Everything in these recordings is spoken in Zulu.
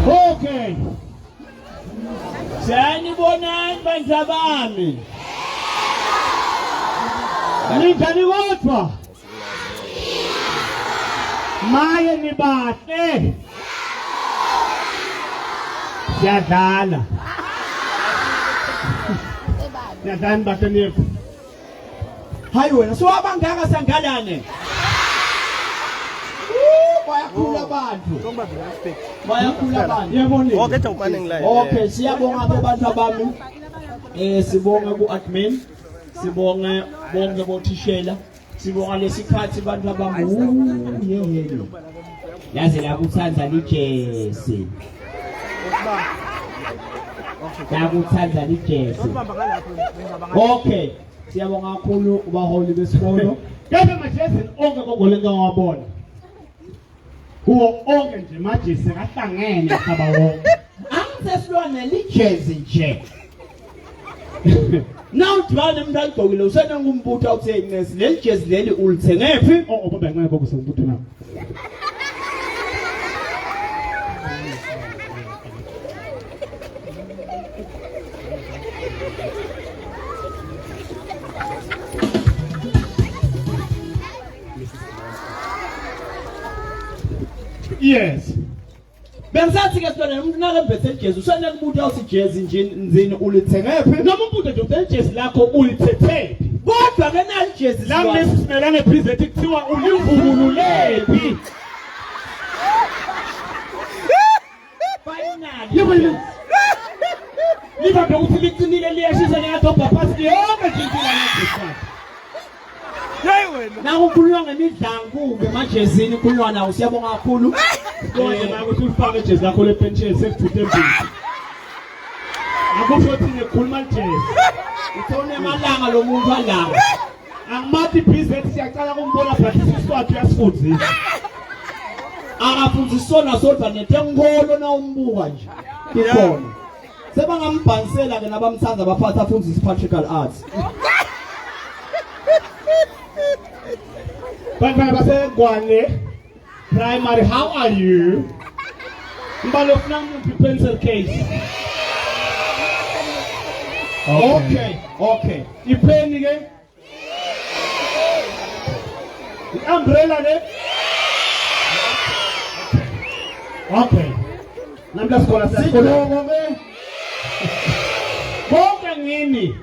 Okay. Sanibonani banjabami. Ninjani kodwa? Maye ni bahle. Siyadlala. Siyadlala bahle nifu. Hayi wena siwabangaka sangalane. Bayakhula abantu. Bayakhula abantu. Yabona. Okay, tawupaneng live. Okay, siyabonga ke bantu abami. Sibonga ku-admin. Sibonga bonke bothishela. Sibonga lesikhathi bantu abami. Yehelo. Yaze la kuThanzania ijesi. La kuThanzania ijesi. Okay. Siyabonga kakhulu ubaholi besikolo. Kepha majesi onke kogolenga wabona. Kuwo onke nje majesi kahlangene khaba wonke. Angisesilwane lijezi nje. Now udibane umuntu agqokile usena ngumbutho awutheni nesi leli jezi leli ulithenge phi? Baba ngeke bokusimbutho na. Yes. Bengisathi ke sibona umuntu nakembethe ijezi usana kubuthi awuthi ijezi nje nzini ulithenge phi? Noma umuntu nje uthenge ijezi lakho ulithethe phi? Kodwa ke nali ijezi la nesimelane present kuthiwa ulivululephi? Finally. Liva ukuthi liqinile liyashisa liyadobha phansi yonke nje impilo yakho. Na ukukhulunywa ngemidlangu ke majezini kukhulunywa nawo siyabonga kakhulu. Konke ukuthi ulifake ijezi lakho lepension sekujuthe embili. Akusho ukuthi nekhuluma ijezi. Uthone emalanga lo muntu alanga. Angimathi business siyacala kumbona practice wakhe uyasifundisa. Akafundisona sodwa netengolo na umbuka nje. Ikhona. Sebangambhanisela ke nabamthanza abaphatha afundisa practical arts. Bantwana baseGwane Primary, how are you? Mbalo ufuna umuntu pencil case. Okay. Ipen ke? Umbrella ne? Okay. Namla skola sikolo ke? Bonke ngini.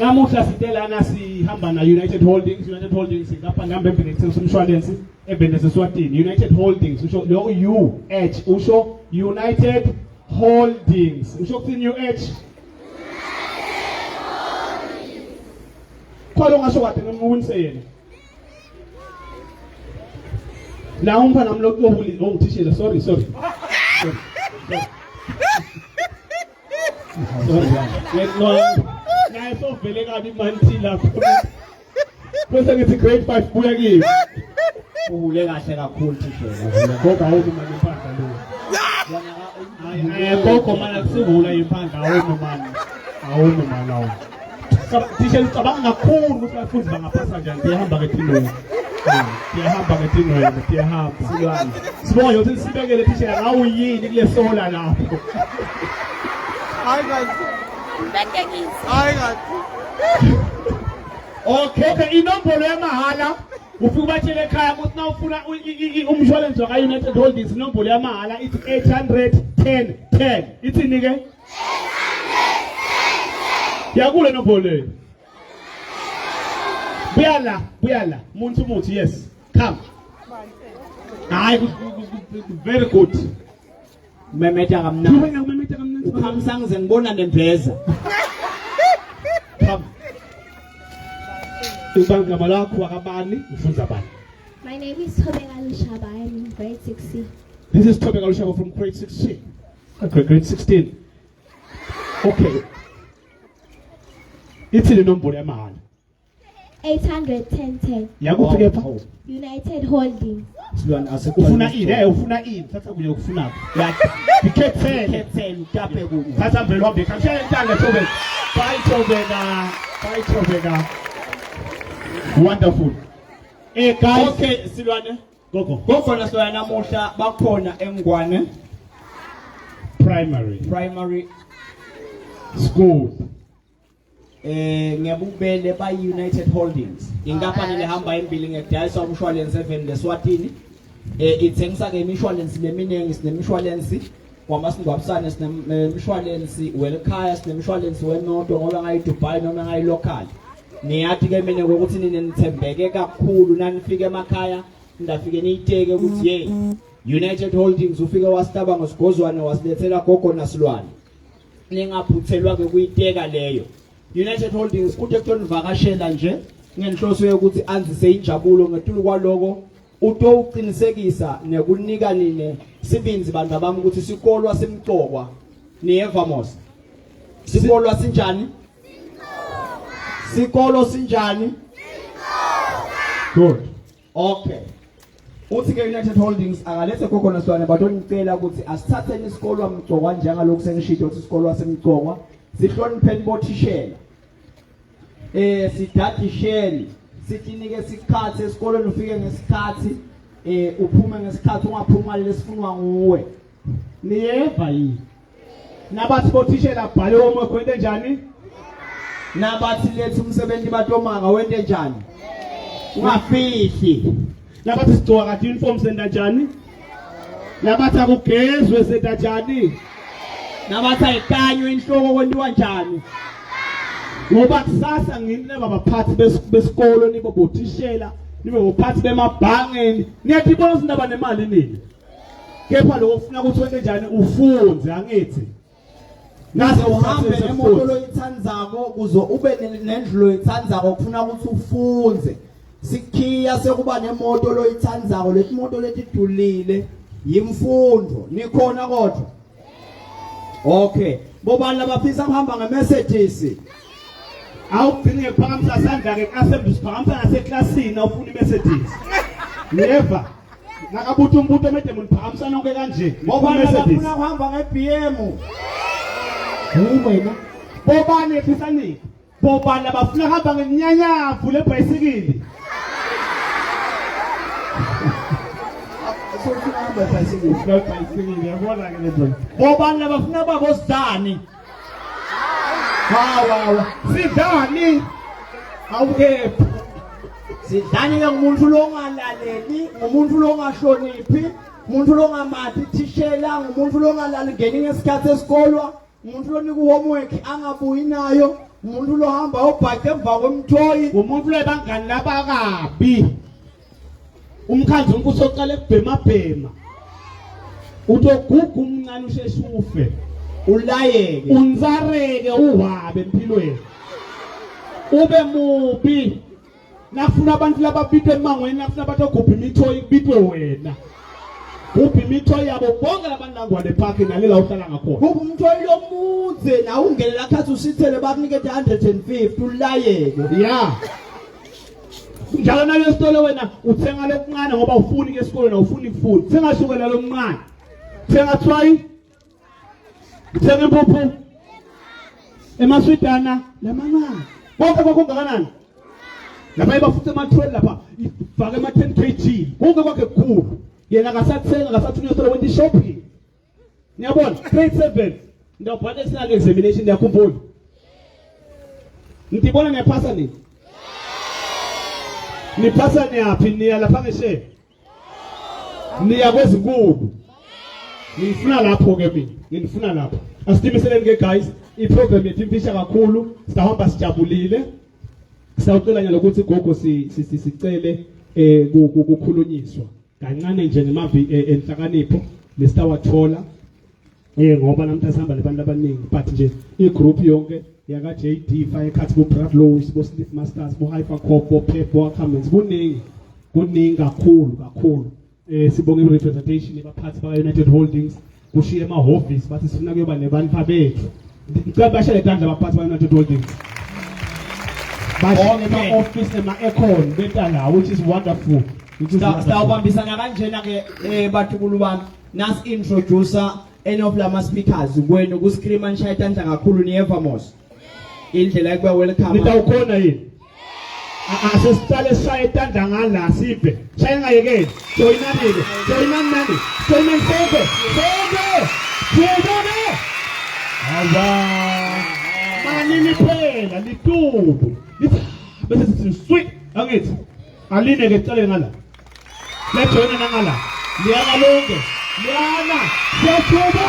Namuhla sitelana sihamba na United Holdings ngapha ngihamba embelekise umshwalensi ebhenese Swatini. United Holdings usho lo UH usho United Holdings usho ukuthi UH kwalo ngasho kade ngimuwinise yena la umfana nami lokubuli ongithishela sorry naye sovele kabi manthi lapho bese ngithi grade 5 buya kimi ule kahle kakhulu thishela ngoba awuthi manje impahla lo gogo mana kusivula impahla awuno manje thishela ucabanga kakhulu ukuthi abafundi bangapasa njani siyahamba ngetinwele siyahamba silwane sibonga nje ukuthi sibekele thishela ngawu yini kule sola lapho Okay, inombolo yamahala ufika ubatshele ekhaya ukuthi na ufuna umshwalense wa United Holdings inombolo yamahala ithi 810 ithini ke? Yakule nombolo leyo. Buyala muntu yes come Hayi very good. Memeta kamnandi. Ubeka umemeta kamnandi. Ukhamisa ngize ngibona nemveza. Come. Igama lakho akabani ufunza bani? My name is Tobeka Lushaba. I am in grade 6C. This is Tobeka Lushaba from grade 16. Okay, grade 16. Okay. Ithi inombolo yamahhala. 81010. Yakuphi kepha? United Holdings. Silwana Ufuna ini? Ufuna ini? Thatha kunye ukufunako. Ikhethele. Utape kuyo. Thatha mbele wambe. Kamshaya intanga Tobeka. Bye Tobeka. Bye Tobeka. Wonderful. Guys. Okay, Silwane. Gogo. Gokhona Silwane namuhla bakhona eMngwane Primary School. Ngebubele by United Holdings. Inkampani lehamba embili ngekudayisa umshwalense eveni leSwatini. Ithengisa ke imishwalense leminingi, sinemishwalense kwamasingwabisane, sinemishwalense wekhaya, sinemishwalense wemoto ngoba ngayi Dubai noma ngayi local. Niyathi ke mina ukuthi ninithembeke kakhulu nanifike emakhaya ndafike niyiteke ukuthi hey United Holdings ufike wasitaba ngosigozwane wasilethela gogo nasilwane. Ningaphuthelwa ke kuyiteka leyo. United Holdings kuthe kutonivakashela nje ngenhloso yokuthi anzise injabulo ngetulu kwaloko uto uqinisekisa nekunika nine sibinzi bantu abami ukuthi sikolwa semcokwa niyeva mos sikolwa sinjani sikolo sinjani good okay uthi ke United Holdings akalethe gogo nasilwane batonicela ukuthi asithatheni isikolwa mcokwa njengalokho sengishithi ukuthi isikolwa semcokwa sihlonipheni bothishela sidatishele sithinike isikhathi esikoleni ufike ngesikhathi uphume ngesikhathi ungaphuma lesifunwa nguwe niyeva yini nabathi bothishela bhale homework wente njani nabathi lethu umsebenzi batomanga wente njani ungafihli nabathi sigcoka kade uniform senda njani nabathi akugezwe senda njani nabathi ayikanywe inhloko kwenziwa njani ngoba kusasa ngine babaphathi besikolo nibo bothishela nibe bophathi bemabhangeni niyatibona sindaba nemali nini kepha lokho ufuna ukuthi wente njani ufunze angithi naze uhambe nemoto loyithandzako kuzo ube nendlu loyithandzako kufuna ukuthi ufunze sikhiya sekuba nemoto loyithandzako leti moto letidulile yimfundo nikhona kodwa okay bobani labafisa ukuhamba ngeMercedes awugcine phambi sandla ke assembly phambi ngaseklasini awufuna iMercedes never nakabutha umbuto emede muntu phambi sanonke kanje bobani labafuna ukuhamba ngeBM wena bobani efisaniki bobani labafuna ukuhamba ngenyanyavu lebhayisikili bobani labafuna babosdani hawa sidani awukephi sidani ke ngumuntu longalaleli ngumuntu longahloniphi umuntu longamathi thishela ngumuntu longalali ngeni ngesikhathi esikolwa umuntu lonika homework angabuyi nayo umuntu lohamba obhaqe emva kwemthoyi umuntu lebangani labakabi umkhandlo umkuso oqala ekubhema utoguga umncane usheshufe ulayeke unzareke uwabe empilweni ube mubi nafuna abantu lababitwe emangweni nafuna abantu ogubha imithoyi kubitwe wena gubha imithoyi yabo bonke labantu langwane park nalela uhlala ngakhona gubha umthoyi lomude na ungenela khathi usithele bakunikete 150 ulayeke ya njalo nayo esitolo wena uthenga lokuncane ngoba ufuni ke esikolweni awufuni food thenga shukela lomncane thenga twai thenga impuphu emaswidana lamancane bonke kwakungakanani lapha ibafuthe ama-12 lapha ifake ama-10 kg konke kwakhe kukhulu yena akasathenga akasathunywa esitolo went shopping niyabona grade 7 ndawubhala esinalo examination ndiyakhumbula ndibona niyaphasa nini niphasa niyaphi niya lapha ngeshe niya kwezinkulu ngifuna lapho ke mina ngifuna lapho asitimiseleni ke guys iprogram yethu imfisha kakhulu sihamba sijabulile sawucela nje lokuthi gogo sicele ukukhulunyiswa kancane nje ngemavi enhlakanipho lesitawathola ngoba namhla sihamba lebantu abaningi but nje igroup yonke yaka JD fire cut ku Bradlow bo Sleep Masters bo Hyper Corp bo Pep bo Comments kuningi kakhulu sibonge representation yabaphathi baka United Holdings kushiye emahoffice bathi sifuna kuyoba nebantu bethu ngicela bashele tandla abaphathi baka United Holdings bashiye ema-office ema-econ betala which is wonderful. Sitawubambisana kanjena ke bathukulu bami nasi introducer any of lama speakers kwenu ku scream and shout tandla kakhulu ni evermore indlela ekuba welcome nitawukhona yini asesicale shaye tandla ngala sibe shaye ngayekeni joinani sebe manini phela litubu bese sithi sweet angithi aline ke cale ngala le joina ngala liyakalonke liyana siyathuba.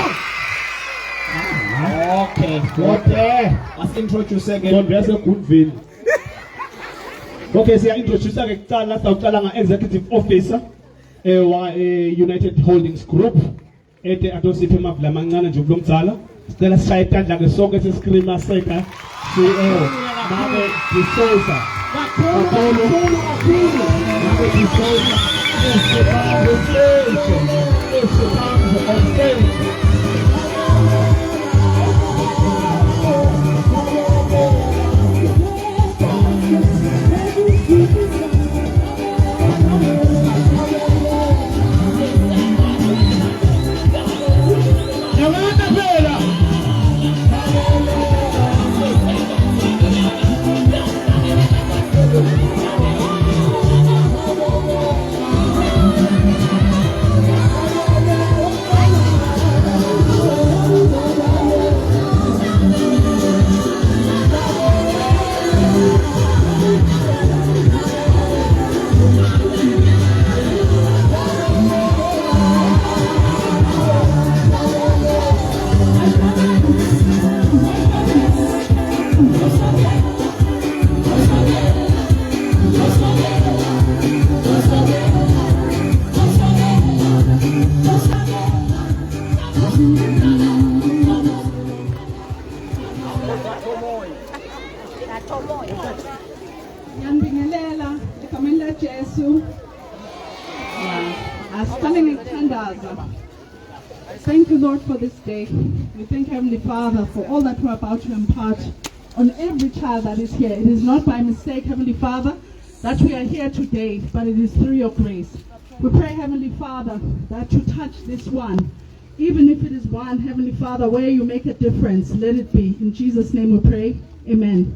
Okay, let's introduce again. Don't be so good. Okay, siya introduce ke kuqala sawuqala nga executive officer wa United Holdings Group ete atosiphe mabla amancane nje kulomdzala sicela sishaye tandla ke sonke sescreamer seka CEO Mabe D'Souza Yambingelela egameni Jesu. Thank you, Lord, for this day. We thank Heavenly Father for all that we're about to impart on every child that is here. It is not by mistake, Heavenly Father, that we are here today, but it is through your grace. We pray, Heavenly Father, that you touch this one. Even if it is one, Heavenly Father, where you make a difference, let it be. In Jesus' name we pray. Amen.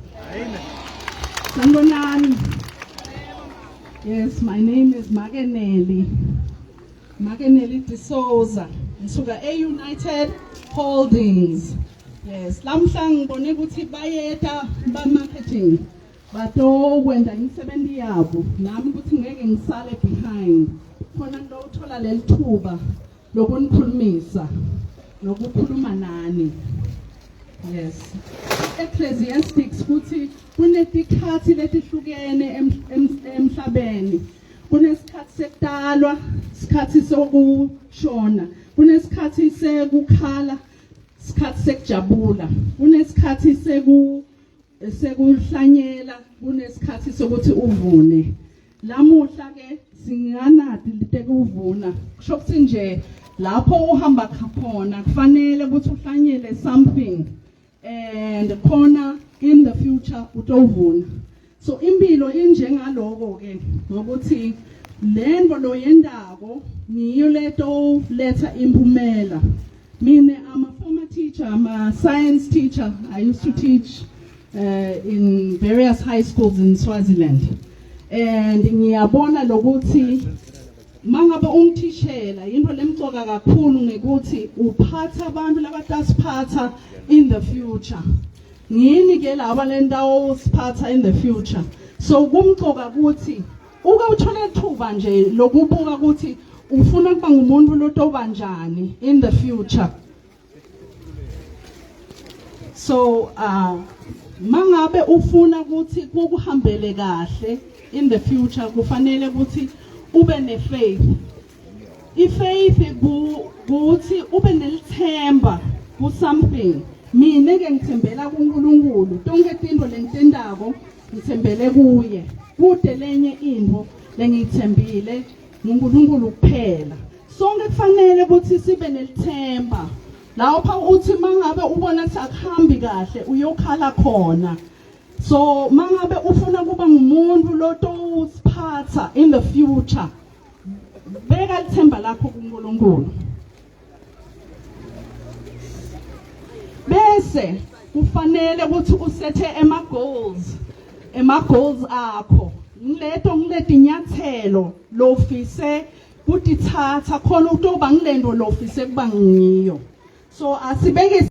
Sanibonani. Yes, my name is Mageneli D'Souza. Ngisuka United Holdings. Yes, lamhla ngibone ukuthi bayeta ba marketing. Bato kwenda imisebenzi yabo. Nami ukuthi ngeke ngisale behind. Khona ngothola lelithuba lokunikhulumisa nokukhuluma nani. Yes. Ecclesiastics ukuthi kunetikhathi letihlukene emhlabeni. Kunesikhathi sekudalwa, isikhathi sokushona. Kunesikhathi sekukhala, isikhathi sekujabula. Kunesikhathi sekuhlanyela, kunesikhathi sokuthi uvune. Lamuhla ke singanadi litekuvuna. Kusho ukuthi nje lapho uhamba khona kufanele ukuthi uhlanyele something and khona in the future utovuna. So impilo injengaloko ke ngokuthi lento lo yendako niyo leto letha impumela. Mina I'm a former teacher, I'm a science teacher. I used to teach in various high schools in Swaziland. And ngiyabona lokuthi mangabe ungithishela into lemcoka kakhulu ngekuthi uphatha abantu labatasiphatha in the future. Ngini ke laba lendawo siphatha in the future. So kumcoka ukuthi uke uthola ithuba nje lokubuka ukuthi ufuna kuba ngumuntu lotoba njani in the future. So mangabe ufuna ukuthi kukuhambele kahle in the future kufanele ukuthi ube nefaith. ifaith ukuthi ube nelithemba ku something. Mina ke ngithembela kuNkulunkulu. Tonke tinto lengitendako ngithembele kuye. Kude lenye into lengithembile nguNkulunkulu kuphela. Sonke kufanele ukuthi sibe nelithemba. Lapha uthi mangabe ubona ukuthi akuhambi kahle uyokhala khona. So mangabe ufuna kuba ngumuntu lotosiphatha in the future, beka lithemba lakho kuNkulunkulu. Bese kufanele ukuthi usethe goals akho. Ngileti nyathelo lofise kutithatha khona ukuba ngilendo lofise kuba ngiyo. So asibeke